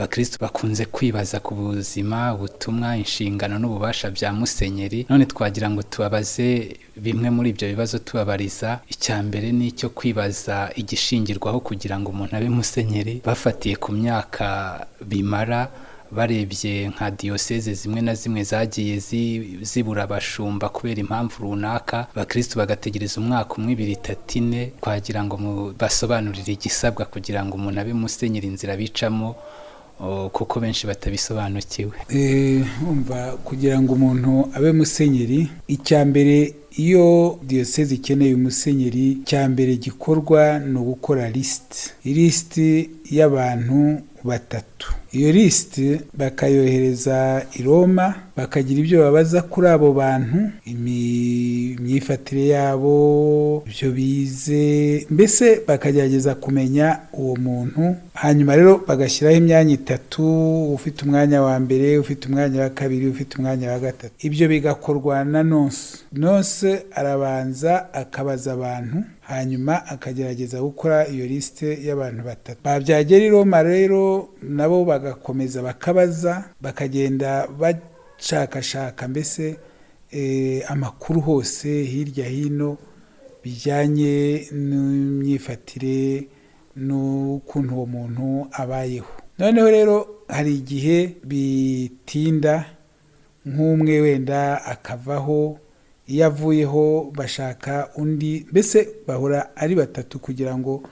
abakristo bakunze kwibaza ku buzima, ubutumwa, inshingano n'ububasha bya musenyeri. None twagira ngo tubabaze bimwe muri ibyo bibazo tubabariza. Icya mbere ni icyo kwibaza igishingirwaho kugira ngo umuntu abe musenyeri, bafatiye ku myaka bimara, barebye nka diyoseze zimwe na zimwe zagiye zibura abashumba kubera impamvu runaka, abakristo bagategereza umwaka umwe, 2, 3, 4, twagira ngo basobanurire igisabwa kugira ngo umuntu abe musenyeri, inzira bicamo, kuko benshi batabisobanukiwe. Umva, kugira ngo umuntu abe musenyeri, icya mbere iyo diyoseze ikeneye umusenyeri, icya mbere gikorwa ni ugukora lisiti y'abantu 3. Iyo lisiti bakayohereza i Roma, bakagira ibyo babaza kuri abo bantu, imyifatire yabo, ibyo bize, mbese bakagerageza kumenya uwo muntu. Hanyuma rero bagashyiraho imyanya 3, ufite umwanya wa mbere, ufite umwanya wa 2, ufite umwanya wa 3. Ibyo bigakorwa na nonse arabanza akabaza abantu, hanyuma akagerageza gukora iyo lisite y'abantu 3. Babyagera i Roma rero nabo bagakomeza bakabaza, bakagenda bashakashaka mbese amakuru hose hirya hino bijyanye n'imyifatire n'ukuntu uwo muntu abayeho. Noneho rero hari igihe bitinda, nk'umwe wenda akavaho, iyo avuyeho bashaka undi, mbese bahora ari 3 kugira ngo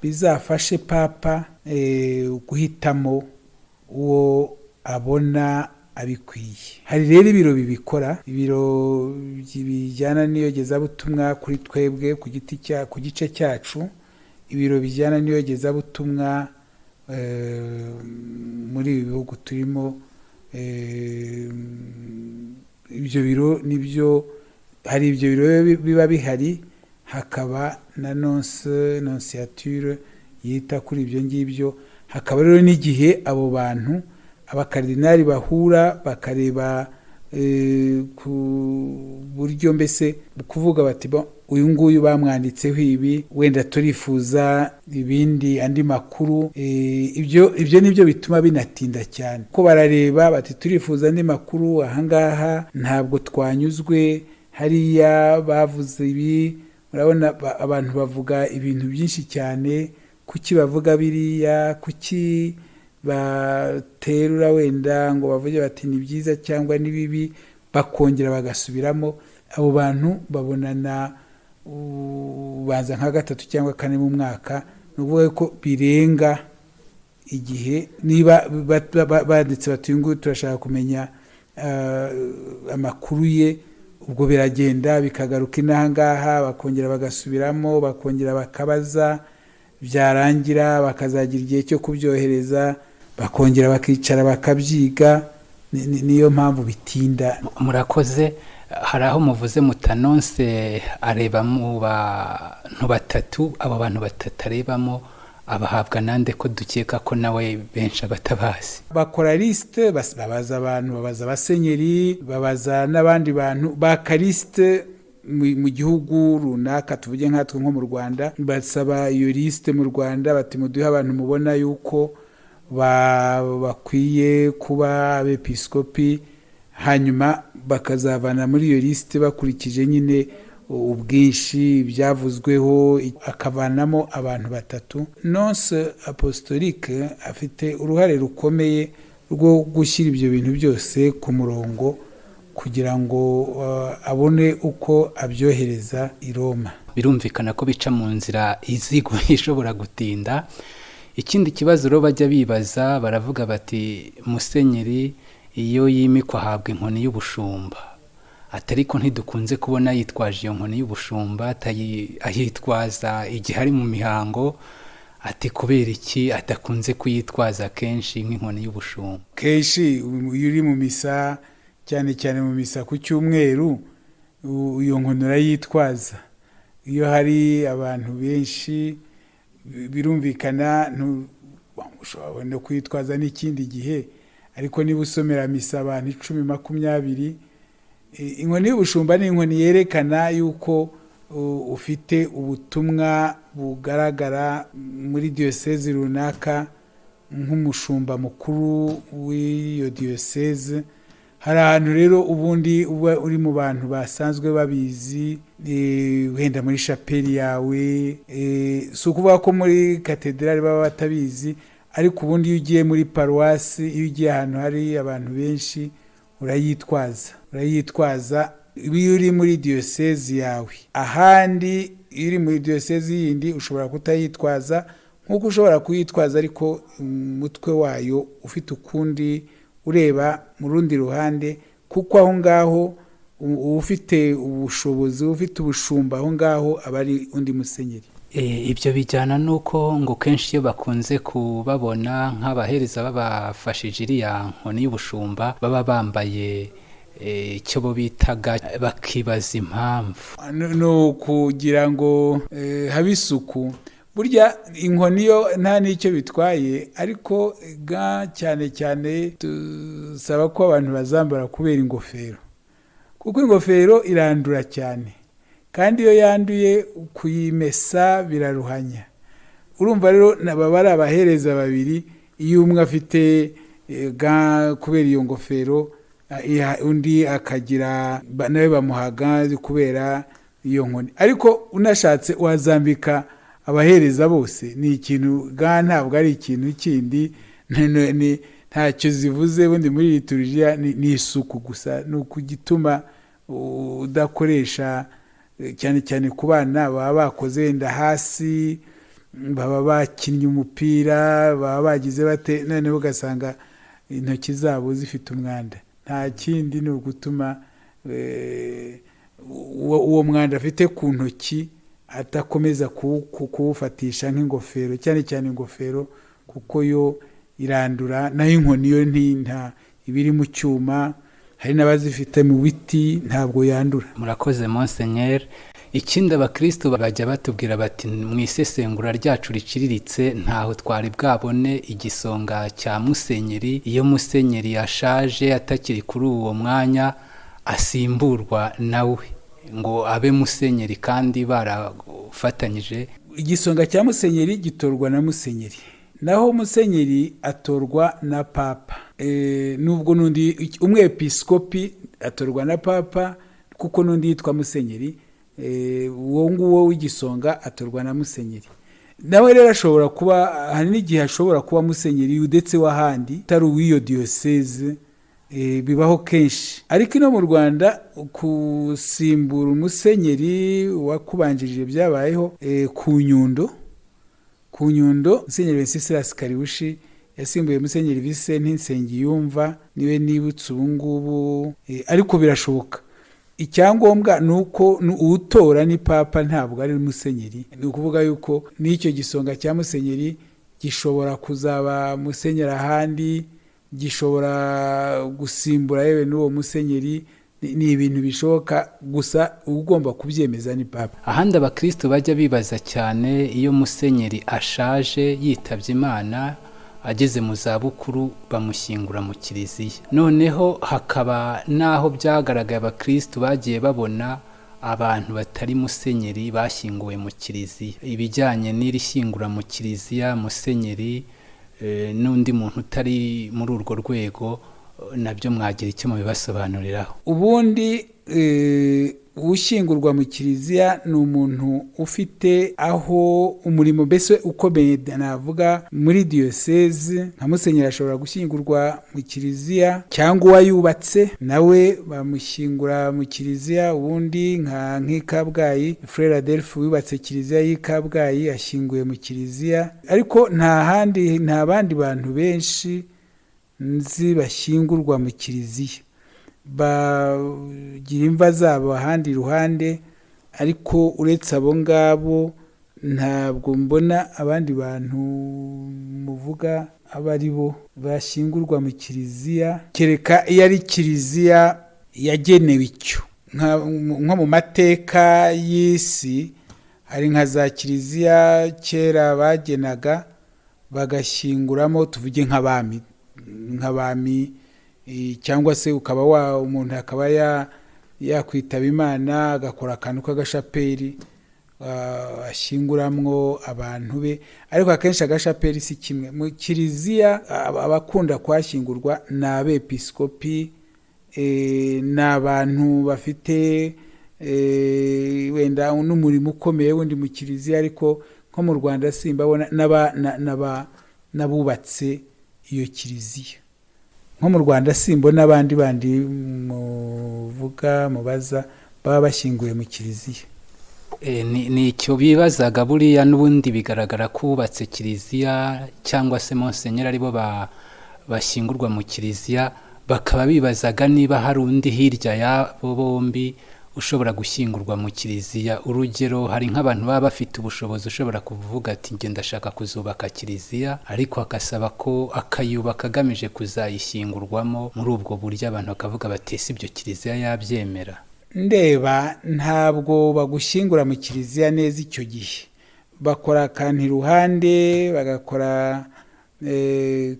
bizafashe papa guhitamo uwo abona abikwiye. Hari rero ibiro bibikora, ibiro bijyana n'iyogezabutumwa kuri twebwe ku gice cyacu, ibiro bijyana n'iyogezabutumwa muri ibi bihugu turimo. Ibyo biro nibyo, hari ibyo biro biba bihari, hakaba na nonsiature yita kuri ibyo ngibyo. Hakaba rero n'igihe abo bantu abakardinali bahura bakareba ku buryo mbese kuvuga bati uyu nguyu bamwanditseho ibi, wenda turifuza ibindi, andi makuru. Ibyo nibyo bituma binatinda cyane, ko barareba bati turifuza andi makuru, ahangaha ntabwo twanyuzwe, hariya bavuze ibi. Urabona abantu bavuga ibintu byinshi cyane, kuki bavuga biriya, kuki baterura wenda ngo bavuge bati ni byiza cyangwa ni bibi, bakongera bagasubiramo. Abo bantu babonana baza nka 3 cyangwa 4 mu mwaka. Ni ukuvuga ko birenga igihe. Niba banditse bati uyu nguyu turashaka kumenya amakuru ye, ubwo biragenda bikagaruka inahangaha, bakongera bagasubiramo, bakongera bakabaza, byarangira bakazagira igihe cyo kubyohereza, bakongera bakicara bakabyiga. Niyo mpamvu bitinda. Murakoze. Hari aho muvuze mutanonse areba mu bantu 3, abo bantu 3 arebamo abahabwa nande, ko dukeka ko nawe benshi abatabazi? Bakora liste, babaza abantu, babaza abasenyeri, babaza n'abandi bantu bakariste mu gihugu runaka. Tuvuge nkatwe nko mu Rwanda, basaba iyo liste mu Rwanda bati muduhe abantu mubona yuko bakwiye kuba abepiskopi, hanyuma bakazavana muri iyo liste bakurikije nyine ubwinshi byavuzweho, akavanamo abantu 3. Nonce apostolique afite uruhare rukomeye rwo gushyira ibyo bintu byose ku murongo kugira ngo abone uko abyohereza i Roma. Birumvikana ko bica mu nzira izigo ishobora gutinda. Ikindi kibazo rero bajya bibaza, baravuga bati musenyeri iyo yimikwa ahabwa inkoni y'ubushumba, atariko ntidukunze kubona yitwaje iyo nkoni y'ubushumba, ayitwaza igihe ari mu mihango. Ati kubera iki adakunze kuyitwaza kenshi nk'inkoni y'ubushumba? Kenshi iyo uri mu misa, cyane cyane mu misa ku cyumweru, iyo nkoni urayitwaza. Iyo hari abantu benshi birumvikana ushobora no kwitwaza n'ikindi gihe, ariko niba usomera misa abantu 10-20, inkoni y'ubushumba ni inkoni yerekana yuko ufite ubutumwa bugaragara muri diyosezi runaka, nk'umushumba mukuru w'iyo diyoseze. Hari ahantu rero ubundi uba uri mu bantu basanzwe babizi, wenda muri shapeli yawe, si ukuvuga ko muri katedrali baba batabizi, ariko ubundi iyo ugiye muri paruwasi, iyo ugiye ahantu hari abantu benshi urayitwaza iyo uri muri diyosezi yawe. Ahandi iyo uri muri diyosezi yindi ushobora kutayitwaza, nk'uko ushobora kuyitwaza ariko umutwe wayo ufite ukundi ureba mu rundi ruhande, kuko aho ngaho ufite ubushobozi, ufite ubushumba aho ngaho aba ari undi musenyeri. Ibyo bijyana n'uko ngo kenshi iyo bakunze kubabona nk'abahereza babafashije iriya nkoni y'ubushumba baba bambaye icyo bo bitaga, bakibaza impamvu. Ni ukugira ngo habe isuku. Burya inkoni yo nta n'icyo bitwaye, ariko cyane cyane dusaba ko abantu bazambara kubera ingofero, kuko ingofero irandura cyane, kandi iyo yanduye kuyimesa biraruhanya. Urumva rero baba ari abahereza babiri, iyo umwe afite kubera iyo ngofero, undi akagira nawe bamuha kubera iyo nkoni. Ariko unashatse wazambika abahereza bose, ni ikintu ntabwo ari ikintu kindi, ntacyo zivuze. Bundi muri liturujia ni isuku gusa, ni ukugituma udakoresha, cyane cyane ku bana baba bakoze wenda hasi, baba bakinnye umupira, baba bagize bate, noneho ugasanga intoki zabo zifite umwanda. Nta kindi, ni ugutuma uwo mwanda afite ku ntoki atakomeza kuwufatisha nk'ingofero, cyane cyane ingofero kuko yo irandura. Naho inkoni yo ibiri mu cyuma, hari n'abazifite mu biti, ntabwo yandura. Murakoze Monseigneur. Ikindi abakristo bajya batubwira bati mu isesengura ryacu riciriritse ntaho twari bwabone igisonga cya musenyeri. Iyo musenyeri yashaje atakiri kuri uwo mwanya, asimburwa nawe ngo abe musenyeri kandi barafatanyije. Igisonga cya musenyeri gitorwa na musenyeri, naho musenyeri atorwa na papa. Nubwo n'undi umwepiskopi atorwa na papa, kuko n'undi yitwa musenyeri, uwo nguwo w'igisonga atorwa na musenyeri. Nawe rero ashobora kuba, hari n'igihe ashobora kuba musenyeri ndetse w'ahandi utari uw'iyo diyoseze, bibaho kenshi. Ariko ino mu Rwanda gusimbura umusenyeri wakubanjirije byabayeho ku Nyundo. Musenyeri Wenceslas Karibushi yasimbuye musenyeri Vincent Nsengiyumva, niwe nibutse ubu ngubu, ariko birashoboka. Icyangombwa ni uko uwutora ni papa, ntabwo ari musenyeri. Ni ukuvuga yuko n'icyo gisonga cya musenyeri gishobora kuzaba musenyeri ahandi, gishobora gusimbura yewe n'uwo musenyeri. Ni ibintu bishoboka, gusa ugomba kubyemeza ni papa. Ahandi abakristo bajya bibaza cyane iyo musenyeri ashaje yitabye Imana, ageze mu zabukuru, bamushyingura mu kiliziya. Noneho hakaba naho byagaragaye abakristo bagiye babona abantu batari musenyeri bashyinguwe mu kiliziya. Ibijyanye n'iri shyingura mu kiliziya, musenyeri n'undi muntu utari muri urwo rwego, nabyo mwagira icyo mubibasobanuriraho. Ubundi ushyingurwa mu kiliziya ni umuntu ufite aho umurimo mbese ukomeye, navuga muri diyoseze. Nka musenyeri ashobora gushyingurwa mu kiliziya, cyangwa uwayubatse nawe bamushyingura mu kiliziya. Ubundi nk'i Kabgayi, Frere Adelphe wubatse kiliziya y'i Kabgayi ashyinguye mu kiliziya. Ariko nta bandi bantu benshi nzi bashyingurwa mu kiliziya, bagira imva zabo ahandi iruhande. Ariko uretse abo ngabo ntabwo mbona abandi bantu muvuga aba ari bo bashyingurwa mu kiliziya, kereka iyo ari kiliziya yagenewe icyo. Nko mu mateka y'isi hari nka za kiliziya kera bagenaga bagashyinguramo, tuvuge nk'abami, cyangwa se ukaba umuntu akaba yakwitaba Imana agakora akantu k'agashaperi, ashyinguramwo abantu be, ariko akenshi agashapeli si kimwe. Mu kiliziya abakunda kuhashyingurwa ni abepiskopi, ni abantu bafite wenda n'umurimo ukomeye wundi mu kiliziya, ariko nko mu Rwanda simbabona n'abubatse iyo kiliziya. Nko mu Rwanda simbona abandi mubaza baba bashyinguye mu kiliziya. Ni icyo bibazaga buriya, n'ubundi bigaragara ko bubatse kiliziya cyangwa se monsenyeri aribo bashyingurwa mu kiliziya, bakaba bibazaga niba hari undi hirya y'abo bombi ushobora gushyingurwa mu kiliziya. Urugero, hari nk'abantu baba bafite ubushobozi, ushobora kuvuga ati njye ndashaka kuzubaka kiliziya, ariko agasaba ko akayubaka agamije kuzayishyingurwamo. Muri ubwo buryo abantu bakavuga bati ese ibyo kiliziya yabyemera? Ndeba ntabwo bagushyingura mu kiliziya neza icyo gihe. Bakora akantu iruhande, bagakora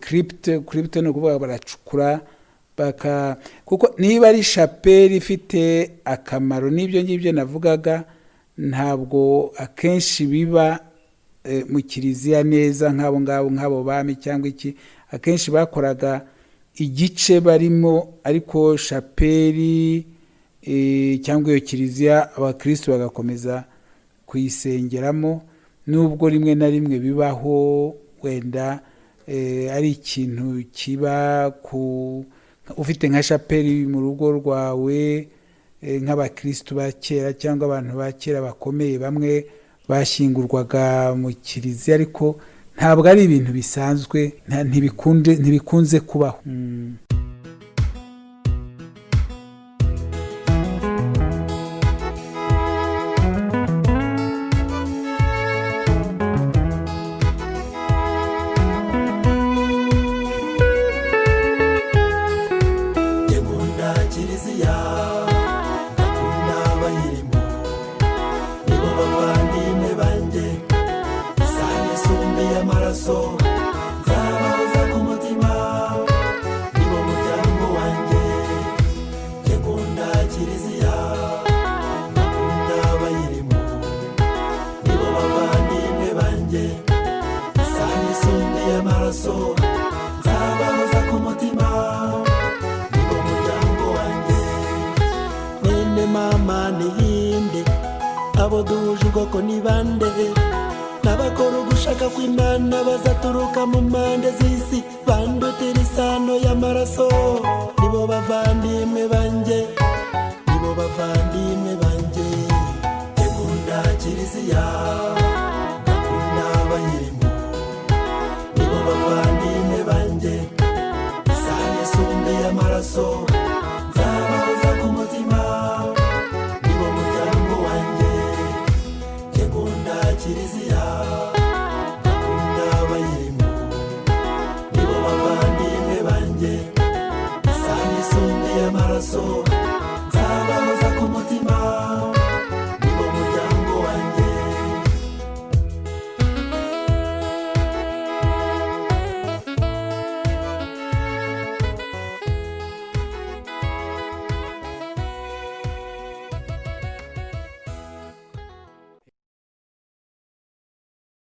crypte ni ukuvuga baracukura, kuko niba ari shapeli ifite akamaro n'ibyo ngibyo navugaga, ntabwo akenshi biba mu kiliziya neza nk'abo bami cyangwa iki. Akenshi bakoraga igice barimo, ariko shapeli cyangwa iyo kiliziya abakristo bagakomeza kuyisengeramo, nubwo rimwe na rimwe bibaho wenda ari ikintu kiba ufite nka shapeli mu rugo rwawe, nk'abakristo ba kera cyangwa abantu ba kera bakomeye bamwe bashyingurwaga mu kiliziya, ariko ntabwo ari ibintu bisanzwe, ntibikunze kubaho. abo duhuje ubwoko ni bande, n'abakora ugushaka kw'Imana bazaturuka mu mpande z'isi, bandutira isano y'amaraso. Nibo bavandimwe banjye, nibo bavandimwe banjye. Nkunda kiliziya, nkunda abayirimo, nibo bavandimwe banjye. Isano isumbe y'amaraso nzabahoza ku mutima, nibo muryango wanjye. Nkunda kiliziya, nkunda abayirimo, nibo bavandimwe banjye. Isano isumbe y'amaraso nzabahoza ku mutima.